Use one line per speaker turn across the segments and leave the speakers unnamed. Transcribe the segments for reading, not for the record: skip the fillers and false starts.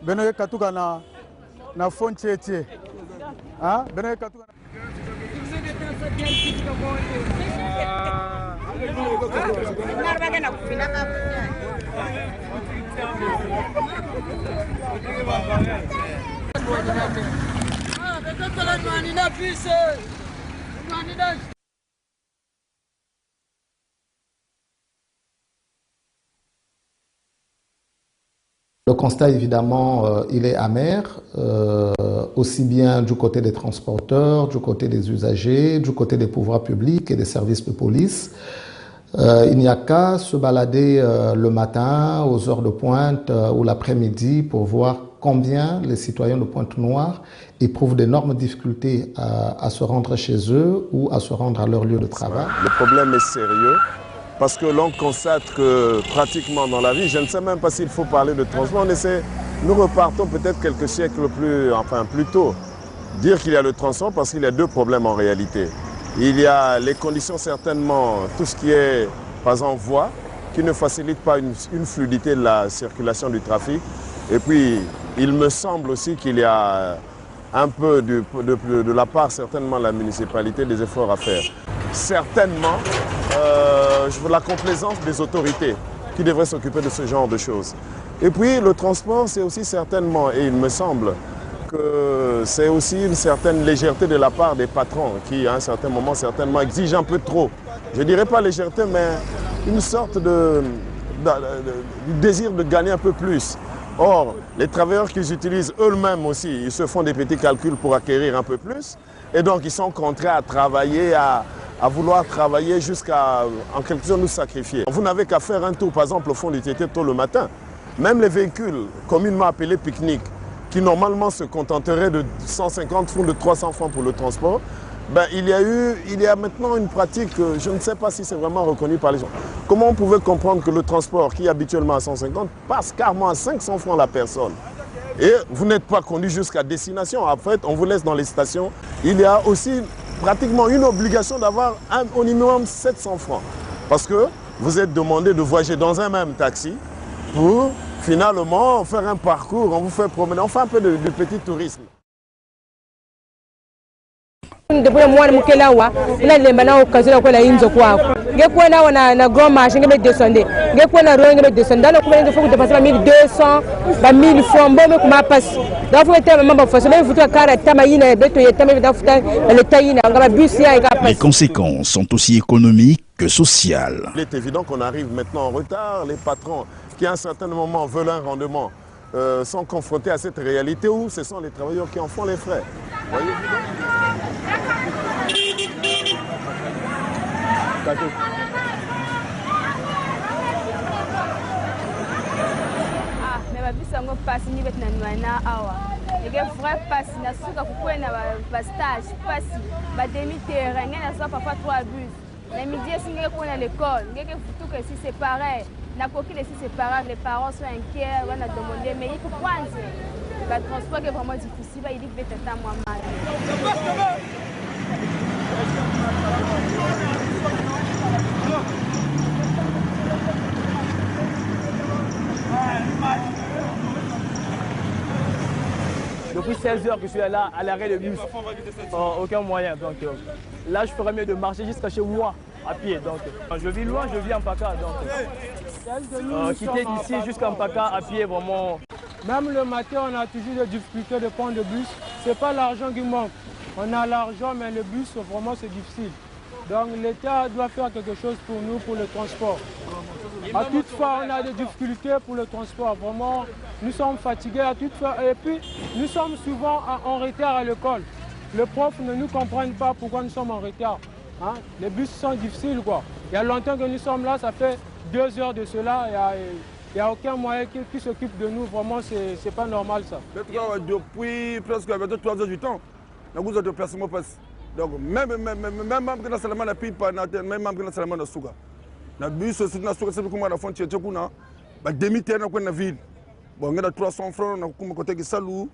beno katuka na fonchetie ah beno katuka
Le constat, évidemment, il est amer, aussi bien du côté des transporteurs, du côté des usagers, du côté des pouvoirs publics et des services de police. Il n'y a qu'à se balader le matin, aux heures de pointe ou l'après-midi pour voir combien les citoyens de Pointe-Noire éprouvent d'énormes difficultés à se rendre chez eux ou à se rendre à leur lieu de travail.
Le problème est sérieux. Parce que l'on constate que pratiquement dans la vie, je ne sais même pas s'il faut parler de transport, nous repartons peut-être quelques siècles plus tôt. Dire qu'il y a le transport parce qu'il y a deux problèmes en réalité. Il y a les conditions certainement, tout ce qui est par exemple voie, qui ne facilite pas une fluidité de la circulation du trafic. Et puis il me semble aussi qu'il y a un peu de la part certainement de la municipalité des efforts à faire. Certainement, la complaisance des autorités qui devraient s'occuper de ce genre de choses. Et puis le transport, c'est aussi certainement, et il me semble que c'est aussi une certaine légèreté de la part des patrons qui, à un certain moment, certainement exigent un peu trop. Je ne dirais pas légèreté, mais une sorte de désir de gagner un peu plus. Or, les travailleurs qu'ils utilisent eux-mêmes aussi, ils se font des petits calculs pour acquérir un peu plus. Et donc, ils sont contraints à travailler, à vouloir travailler jusqu'à, en quelque sorte, nous sacrifier. Vous n'avez qu'à faire un tour, par exemple, au fond du TT tôt le matin. Même les véhicules communément appelés pique-nique, qui normalement se contenteraient de 150 francs, de 300 francs pour le transport, ben, il y a maintenant une pratique, je ne sais pas si c'est vraiment reconnu par les gens. Comment on pouvait comprendre que le transport, qui est habituellement à 150, passe carrément à 500 francs la personne? Et vous n'êtes pas conduit jusqu'à destination. En fait, on vous laisse dans les stations. Il y a aussi pratiquement une obligation d'avoir au minimum 700 francs. Parce que vous êtes demandé de voyager dans un même taxi pour finalement faire un parcours, on vous fait promener, on fait un peu de petit tourisme.
Depuis moi mukela wa na lemba na okazona kwa inzo kwako ngekuwa na grand marché ngebe descendre ngekuwa na royo ngebe descendre na kuma ngefo kutapasa 1200 ba 1000 francs bombe kuma passe dafu etema mamba faso même futu kara tama ina beto yetama dafuta le tayina ngaba bus ya ka passe. Les
conséquences sont aussi économiques que sociales.
Il est évident qu'on arrive maintenant en retard, les patrons qui à un certain moment veulent un rendement sont confrontés à cette réalité où ce sont les travailleurs qui en font les frais. Voyez?
Mais ma vie sango passe ni bet na nwana awa. Ege vrai passe na suka kukwena ba stage passe ba demi terrain ngena so papa 3 bus. Na midi singe ko na l'école, ngeke futu que si c'est pareil. Na coquille si c'est pareil, les parents sont inquiets, on a demandé mais il faut prendre. Le transport est vraiment difficile, il dit que peut-être à moi mal.
Depuis 16 heures que je suis là à l'arrêt de bus, aucun moyen. Donc là, je ferais mieux de marcher jusqu'à chez moi à pied. Donc je vis loin, je vis en Mpaka. Donc quitter d'ici jusqu'à Mpaka à pied, vraiment.
Même le matin, on a toujours des difficultés de prendre le bus. Ce n'est pas l'argent qui manque. On a l'argent, mais le bus, vraiment, c'est difficile. Donc l'État doit faire quelque chose pour nous, pour le transport. À toute fois, on a des difficultés pour le transport. Vraiment, nous sommes fatigués à toute fois. Et puis, nous sommes souvent en retard à l'école. Les profs ne nous comprennent pas pourquoi nous sommes en retard. Hein? Les bus sont difficiles, quoi. Il y a longtemps que nous sommes là, ça fait 2 heures de cela. Il n'y a aucun moyen qui s'occupe de nous. Vraiment, ce n'est pas normal, ça.
Depuis presque 3 heures du temps, nous avons déplacement passe. Donc, même que nous sommes la pipe, même que nous sommes la souga. Le bus, c'est une souga, c'est comme la frontière, c'est demi-terre dans la ville. Bon, on a 300 francs, on a côté qui salou,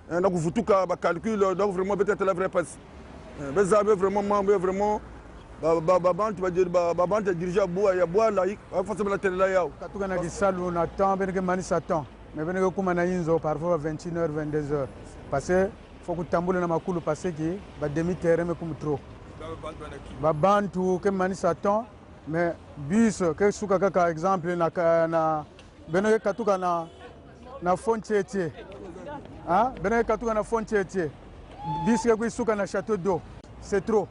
on a tout cas calcul, donc vraiment peut-être la vraie passe. Vous avez vraiment, tu vas dire, tu dirigé à bois, il y a bois là, forcément la télé là.
Quand on a dit salou, on attend, ben que mani s'attend. mais benenge kuma na inzo parfois 21h 22h parce que faut que tambule na makulu parce que ba demi terrain mais comme trop ba bantu ke mani saton mais bus ke suka kaka exemple na benenge katuka na fontier hein benenge katuka na fontier bus ke suka na château d'eau c'est trop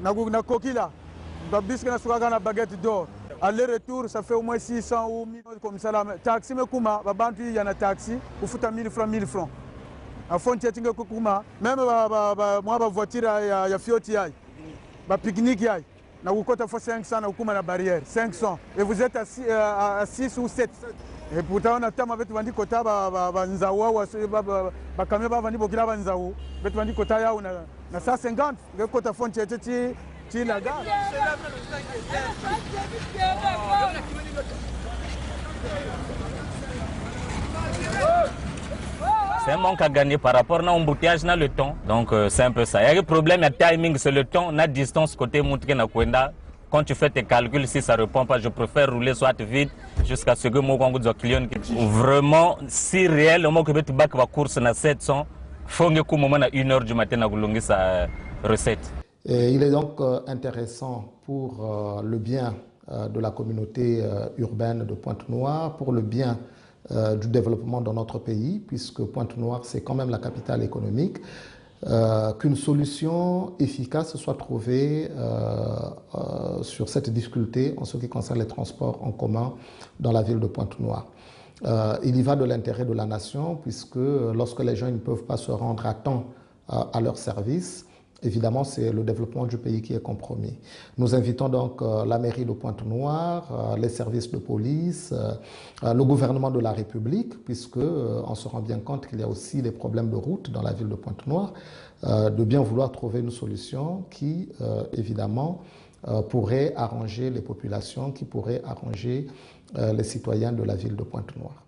na kokila ba bus ke na suka na baguette d'or aller-retour, ça fait au moins 600 ou 1000 comme ça. Taxi, mais comment il y a un taxi, vous foutez 1000 francs, 1000 francs. À fond, même moi, ma voiture, il y a Fioti, ma pique-nique, na vous coûte 500, na vous la barrière, 500. Et vous êtes à 6 ou 7. Et pourtant, on a tant avec Vandi Kota, Nzawa, Bakame, Vandi Bokila, Nzaou, avec Vandi Kota, on a 150. Le Kota Fond, tu la gare.
C'est un manque à gagner par rapport à l'embouteillage dans le temps. Donc c'est un peu ça. Il y a un problème, le timing, c'est le temps, la distance côté Mountke Kwenda. Quand tu fais tes calculs, si ça ne répond pas, je préfère rouler soit vite jusqu'à ce que mon Congo client. Vraiment, si réellement que tu bats la course à 700, il faut que tu à 1h du matin à sa recette.
Et il est donc intéressant pour le bien de la communauté urbaine de Pointe-Noire, pour le bien du développement dans notre pays, puisque Pointe-Noire, c'est quand même la capitale économique, qu'une solution efficace soit trouvée sur cette difficulté en ce qui concerne les transports en commun dans la ville de Pointe-Noire. Il y va de l'intérêt de la nation, puisque lorsque les gens ne peuvent pas se rendre à temps à leur service, évidemment, c'est le développement du pays qui est compromis. Nous invitons donc la mairie de Pointe-Noire, les services de police, le gouvernement de la République, puisque on se rend bien compte qu'il y a aussi des problèmes de route dans la ville de Pointe-Noire, de bien vouloir trouver une solution qui, évidemment, pourrait arranger les populations, qui pourrait arranger les citoyens de la ville de Pointe-Noire.